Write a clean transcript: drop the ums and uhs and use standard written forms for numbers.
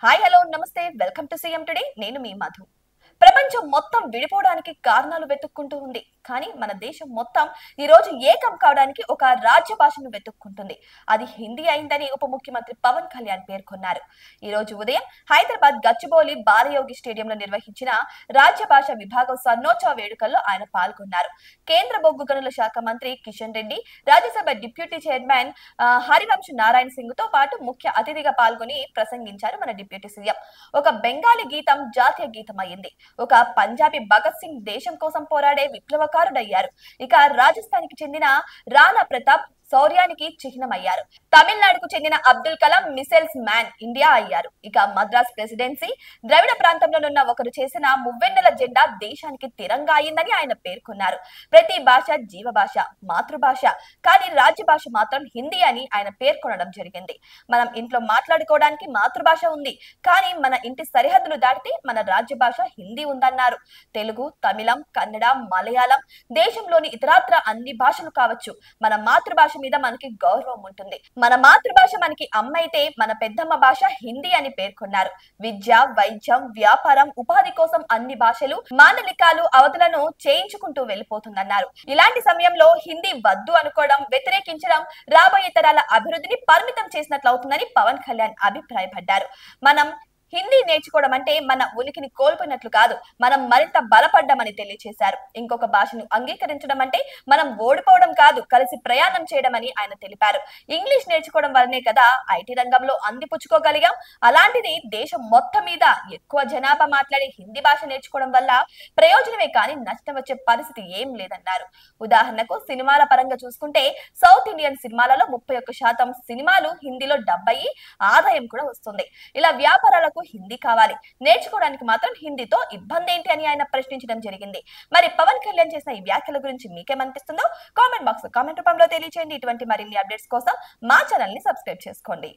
Hi hello నమస్తే welcome to CM today నేను మీ మధు. ప్రపంచం మొత్తం విడిపోవడానికి కారణాలు వెతుక్కుంటూ ఉంది. కానీ మన దేశం మొత్తం ఈ రోజు ఏకం కావడానికి ఒక రాజ్య భాషను వెతుక్కుంటుంది. అది హిందీ అయిందని ఉప ముఖ్యమంత్రి పవన్ కళ్యాణ్ పేర్కొన్నారు. ఈ రోజు ఉదయం హైదరాబాద్ గచ్చిబౌలి బాలయోగి స్టేడియంలో నిర్వహించిన రాజ్య భాష విభాగం స్వర్ణోత్సవ వేడుకల్లో ఆయన పాల్గొన్నారు. కేంద్ర బొగ్గు గనుల శాఖ మంత్రి కిషన్ రెడ్డి, రాజ్యసభ డిప్యూటీ చైర్మన్ హరివంశ్ నారాయణ సింగ్ తో పాటు ముఖ్య అతిథిగా పాల్గొని ప్రసంగించారు మన డిప్యూటీ సీఎం. ఒక బెంగాలీ గీతం జాతీయ గీతం అయింది. ఒక పంజాబీ భగత్ సింగ్ దేశం కోసం పోరాడే విప్లవకారుడయ్యారు. ఇక రాజస్థాన్ కి చెందిన రాణా ప్రతాప్ శౌర్యానికి చిహ్నమయ్యారు. తమిళనాడుకు చెందిన Abdul Kalam missiles man India అయ్యారు. ఇక మద్రాస్ ప్రెసిడెన్సీ ద్రవిడ ప్రాంతంలోనున్న ఒకరు చేసిన మువ్వెన్నెల జెండా దేశానికి తిరంగా అయిందని ఆయన పేర్కొన్నారు. ప్రతి భాష జీవ భాష, మాతృభాష, కానీ రాజ్య భాష మాత్రం హిందీ అని ఆయన పేర్కొనడం జరిగింది. మనం ఇంట్లో మాట్లాడుకోవడానికి మాతృభాష ఉంది, కానీ మన ఇంటి సరిహద్దులు దాటితే మన రాజ్య భాష హిందీ ఉందన్నారు. తెలుగు, తమిళం, కన్నడ, మలయాళం, దేశంలోని ఇతరత్ర అన్ని భాషలు కావచ్చు, మన మాతృభాష మీద మనకి గౌరవం ఉంటుంది. మన మాతృభాష మనకి అమ్మ అయితే మన పెద్దమ్మ భాష హిందీ అని పేర్కొన్నారు. విద్య, వైద్యం, వ్యాపారం, ఉపాధి కోసం అన్ని భాషలు మాండలికాలు అవధులను చేయించుకుంటూ వెళ్ళిపోతుందన్నారు. ఇలాంటి సమయంలో హిందీ వద్దు అనుకోవడం, వ్యతిరేకించడం రాబోయే తరాల అభివృద్ధిని పరిమితం చేసినట్లు అవుతుందని పవన్ కళ్యాణ్ అభిప్రాయపడ్డారు. మనం హిందీ నేర్చుకోవడం అంటే మన ఉనికిని కోల్పోయినట్లు కాదు, మనం మరింత బలపడ్డామని తెలియజేశారు. ఇంకొక భాషను అంగీకరించడం అంటే మనం ఓడిపోవడం కాదు, కలిసి ప్రయాణం చేయడం అని ఆయన తెలిపారు. ఇంగ్లీష్ నేర్చుకోవడం వల్లనే కదా ఐటీ రంగంలో అందిపుచ్చుకోగలిగాం. అలాంటిది దేశం మొత్తం మీద ఎక్కువ జనాభా మాట్లాడే హిందీ భాష నేర్చుకోవడం వల్ల ప్రయోజనమే కానీ నష్టం వచ్చే పరిస్థితి ఏం లేదన్నారు. ఉదాహరణకు సినిమాల పరంగా చూసుకుంటే సౌత్ ఇండియన్ సినిమాలలో 31% సినిమాలు హిందీలో డబ్ అయ్యి ఆదాయం కూడా వస్తుంది. ఇలా వ్యాపారాలకు హిందీ కావాలి, నేర్చుకోవడానికి మాత్రం హిందీతో ఇబ్బంది ఏంటి అని ఆయన ప్రశ్నించడం జరిగింది. మరి పవన్ కళ్యాణ్ చేసిన ఈ వ్యాఖ్యల గురించి మీకేమనిపిస్తుందో కామెంట్ బాక్స్ లో కామెంట్ రూపంలో తెలియజేయండి. ఇటువంటి మరిన్ని అప్డేట్స్ కోసం మా ఛానల్ ని సబ్స్క్రైబ్ చేసుకోండి.